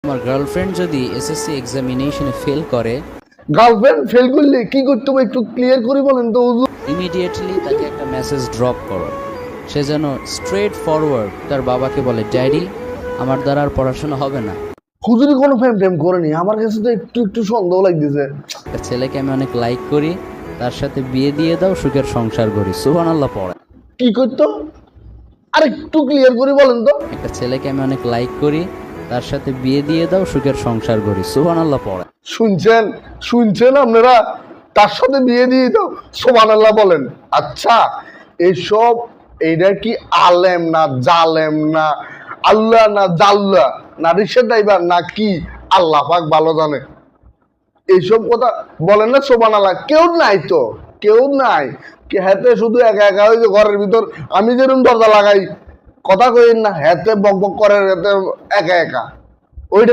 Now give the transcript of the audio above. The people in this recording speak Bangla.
আমার গার্লফ্রেন্ড যদি এসএসসি এক্সামিনেশনে ফেল করে, গার্লফ্রেন্ড ফেল করলে কি করতে হবে একটু ক্লিয়ার করে বলেন তো হুজুর। ইমিডিয়েটলি তাকে একটা মেসেজ ড্রপ করো। সে যেন স্ট্রেট ফরওয়ার্ড তার বাবাকে বলে, ড্যাডি, আমার দ্বারা আর পড়াশোনা হবে না। হুজুরি কোনো প্রেম টেম করেনি, আমার কাছে তো একটু একটু সন্দেহ লাগতেছে। একটা ছেলেকে আমি অনেক লাইক করি, তার সাথে বিয়ে দিয়ে দাও, সুখের সংসার করি। সুবহানাল্লাহ পড়ে। কি করতো আর একটু ক্লিয়ার করে বলেন তো। একটা ছেলেকে আমি অনেক লাইক করি, তার সাথে বিয়ে দিয়ে দাও, সুখের সংসার করি। সুবহানাল্লাহ পড়ে। শুনছেন শুনছেন আপনারা, তার সাথে বিয়ে দিয়ে দাও, সুবহানাল্লাহ বলেন। আচ্ছা এইসব, এইটা কি আলেম না জালেম না আল্লাহ না জাল্লা না রিক্সা ড্রাইভার না কি, আল্লাহ পাক ভালো জানে। এইসব কথা বলেন না সুবহানাল্লাহ, কেউ নাই তো, কেউ নাই। হেতে শুধু একা একা ওই যে ঘরের ভিতর আমি যেরকম দরজা লাগাই কথা কইন না, হেতে বক বক করে, হেতে একা একা ওইটা